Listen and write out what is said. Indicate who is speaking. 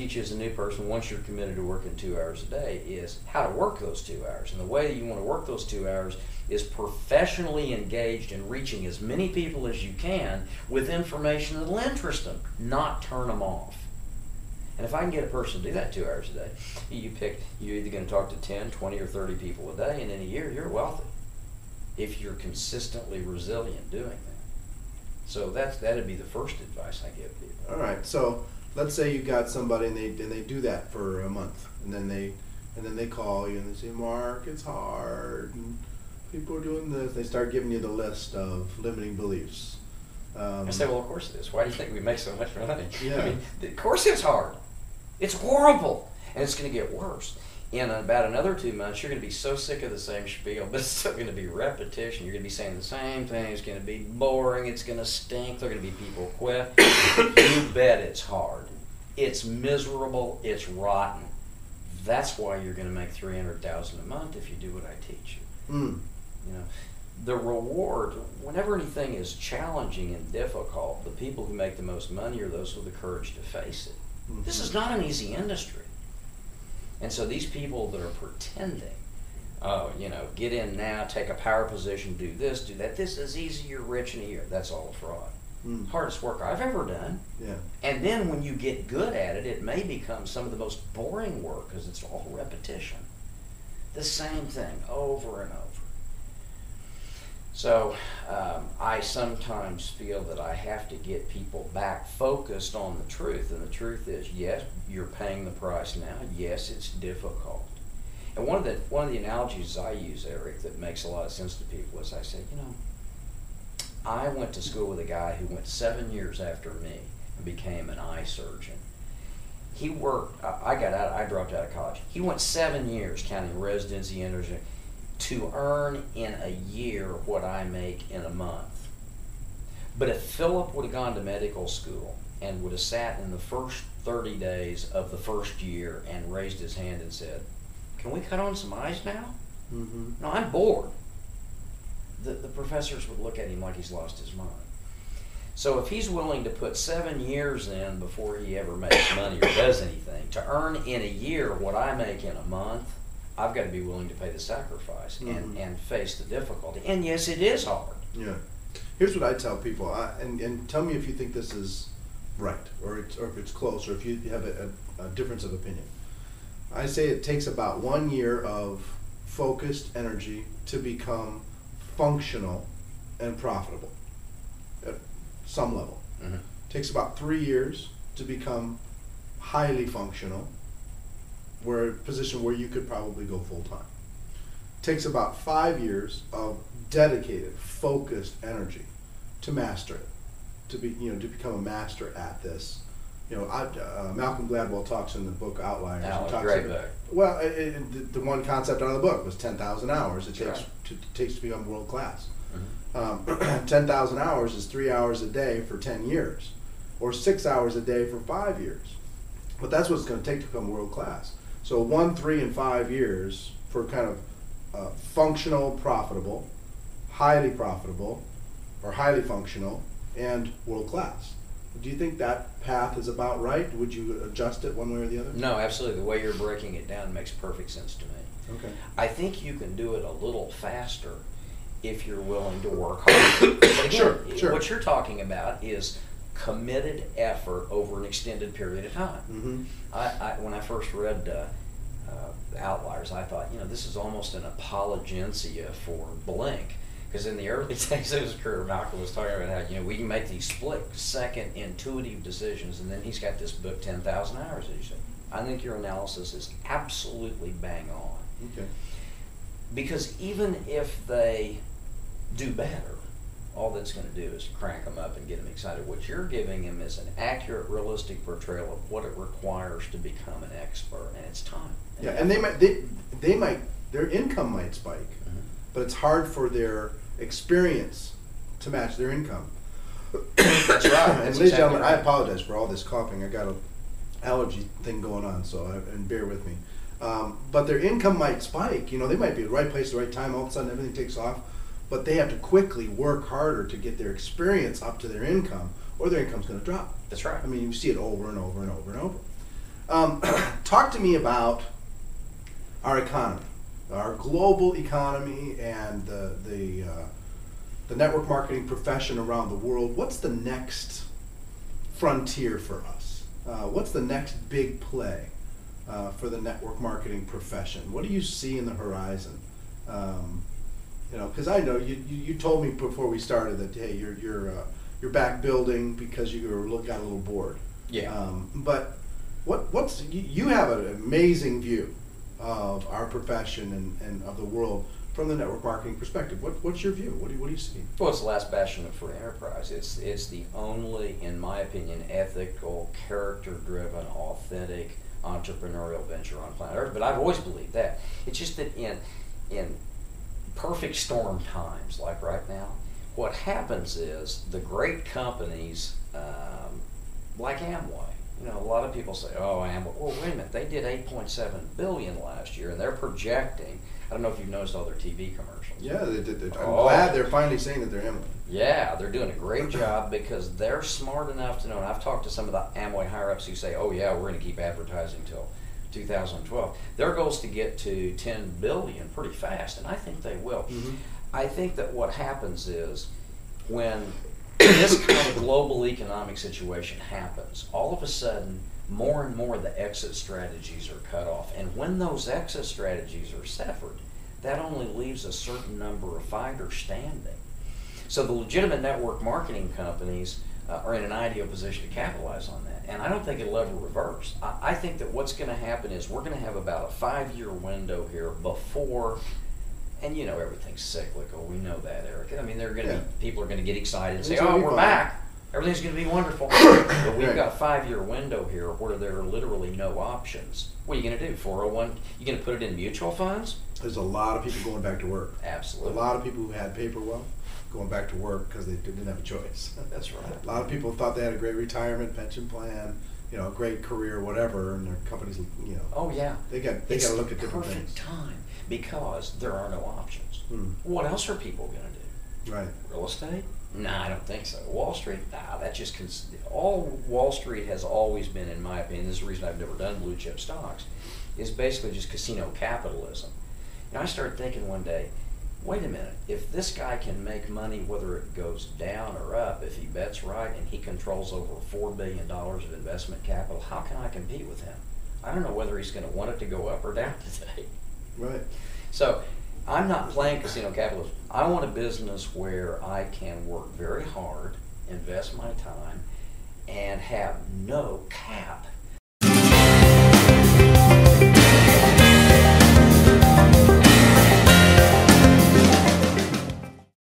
Speaker 1: teach you as a new person, once you're committed to working 2 hours a day, is how to work those 2 hours. And the way that you want to work those 2 hours is professionally engaged in reaching as many people as you can with information that'll interest them, not turn them off. And if I can get a person to do that 2 hours a day, you're either going to talk to 10, 20, or 30 people a day, and in a year you're wealthy if you're consistently resilient doing that. So that'd be the first advice I give people.
Speaker 2: All right. So let's say you got somebody and they do that for a month, and then they call you and they say, Mark, it's hard, and people are doing this. They start giving you the list of limiting beliefs.
Speaker 1: I say, well, of course it is. Why do you think we make so much money?
Speaker 2: Yeah.
Speaker 1: I mean, of course it's hard. It's horrible, and it's going to get worse. In about another 2 months, you're going to be so sick of the same spiel, but it's still going to be repetition. You're going to be saying the same thing. It's going to be boring. It's going to stink. There are going to be people quit. You bet it's hard. It's miserable. It's rotten. That's why you're going to make $300,000 a month if you do what I teach you.
Speaker 2: Mm.
Speaker 1: You know, the reward, whenever anything is challenging and difficult, the people who make the most money are those with the courage to face it. Mm-hmm. This is not an easy industry. And so these people that are pretending, get in now, take a power position, do this, do that. This is easy, you're rich in a year. That's all a fraud. Mm. Hardest work I've ever done.
Speaker 2: Yeah. And
Speaker 1: then when you get good at it, it may become some of the most boring work because it's all repetition. The same thing over and over. So I sometimes feel that I have to get people back focused on the truth. And the truth is, yes, you're paying the price now. Yes, it's difficult. And one of the analogies I use, Eric, that makes a lot of sense to people is I say, I went to school with a guy who went 7 years after me and became an eye surgeon. He worked, I dropped out of college. He went 7 years counting residency, energy, to earn in a year what I make in a month. But if Philip would have gone to medical school and would have sat in the first 30 days of the first year and raised his hand and said, can we cut on some eyes now? Mm-hmm. No, I'm bored. The professors would look at him like he's lost his mind. So if he's willing to put 7 years in before he ever makes money or does anything, to earn in a year what I make in a month, I've got to be willing to pay the sacrifice and face the difficulty. And yes, it is hard.
Speaker 2: Yeah. Here's what I tell people, and tell me if you think this is right, or if it's close, or if you have a difference of opinion. I say it takes about 1 year of focused energy to become functional and profitable at some level. Mm-hmm. It takes about 3 years to become highly functional, where a position where you could probably go full time. It takes about 5 years of dedicated, focused energy to master it, to become a master at this. Malcolm Gladwell talks in the book Outliers.
Speaker 1: Great book.
Speaker 2: Well, the one concept out of the book was 10,000 hours it takes to become world class. Mm-hmm. 10,000 hours is 3 hours a day for 10 years, or 6 hours a day for 5 years. But that's what it's going to take to become world class. So 1, 3, and 5 years for kind of functional, profitable, highly profitable, or highly functional, and world class. Do you think that path is about right? Would you adjust it one way or the other?
Speaker 1: No, absolutely. The way you're breaking it down makes perfect sense to me.
Speaker 2: Okay.
Speaker 1: I think you can do it a little faster if you're willing to work hard. But again,
Speaker 2: sure.
Speaker 1: What you're talking about is committed effort over an extended period of time. Mm-hmm. When I first read Outliers, I thought, this is almost an apologencia for Blink. Because in the early days of his career, Malcolm was talking about how, we can make these split-second intuitive decisions, and then he's got this book, 10,000 Hours, as you said. I think your analysis is absolutely bang on.
Speaker 2: Okay.
Speaker 1: Because even if they do better, all that's going to do is crank them up and get them excited. What you're giving them is an accurate, realistic portrayal of what it requires to become an expert, and it's time.
Speaker 2: And they might, their income might spike, mm-hmm. but it's hard for their experience to match their income.
Speaker 1: That's right.
Speaker 2: And ladies and gentlemen, I apologize for all this coughing. I got an allergy thing going on, and bear with me. But their income might spike. They might be at the right place at the right time. All of a sudden, everything takes off. But they have to quickly work harder to get their experience up to their income, or their income's going to drop.
Speaker 1: That's right.
Speaker 2: I mean, you see it over and over and over and over. Talk to me about our economy, our global economy, and the network marketing profession around the world. What's the next frontier for us? What's the next big play for the network marketing profession? What do you see in the horizon? Because I know you told me before we started that, hey, you're back building because got a little bored.
Speaker 1: Yeah.
Speaker 2: But you have an amazing view of our profession and of the world from the network marketing perspective. What's your view? What do you see?
Speaker 1: Well, it's the last bastion of free enterprise. It's the only, in my opinion, ethical, character-driven, authentic entrepreneurial venture on planet Earth. But I've always believed that. It's just that in perfect storm times like right now, what happens is the great companies like Amway. A lot of people say, "Oh, Amway." Well, wait a minute. They did $8.7 billion last year, and they're projecting. I don't know if you've noticed all their TV commercials.
Speaker 2: Yeah, they did. I'm glad they're finally saying that they're Amway.
Speaker 1: Yeah, they're doing a great job because they're smart enough to know. And I've talked to some of the Amway higher-ups who say, "Oh yeah, we're going to keep advertising till 2012." Their goal is to get to $10 billion pretty fast, and I think they will.
Speaker 2: Mm-hmm.
Speaker 1: I think that what happens is when this kind of global economic situation happens, all of a sudden, more and more the exit strategies are cut off. And when those exit strategies are severed, that only leaves a certain number of fighters standing. So the legitimate network marketing companies are in an ideal position to capitalize on that. And I don't think it'll ever reverse. I think that what's going to happen is we're going to have about a 5-year window here before. And everything's cyclical. We know that, Eric. I mean, people are going to get excited and say, "Oh, we're back. Everything's going to be wonderful." But we've got a 5-year window here where there are literally no options. What are you going to do? 401? You going to put it in mutual funds?
Speaker 2: There's a lot of people going back to work.
Speaker 1: Absolutely.
Speaker 2: A lot of people who had paper wealth going back to work because they didn't have a choice.
Speaker 1: That's right.
Speaker 2: A lot of people thought they had a great retirement pension plan, a great career, whatever, and their companies,
Speaker 1: Oh yeah.
Speaker 2: They got to look at different
Speaker 1: Perfect
Speaker 2: things.
Speaker 1: time because there are no options. What else are people going to do?
Speaker 2: Right.
Speaker 1: Real estate? Nah, I don't think so. Wall Street? Nah, that's just all Wall Street has always been, in my opinion. This is the reason I've never done blue chip stocks. Is basically just casino capitalism. I started thinking one day, wait a minute, if this guy can make money whether it goes down or up, if he bets right and he controls over $4 billion of investment capital, how can I compete with him? I don't know whether he's going to want it to go up or down today.
Speaker 2: Right.
Speaker 1: So I'm not playing casino capitalism. I want a business where I can work very hard, invest my time, and have no cap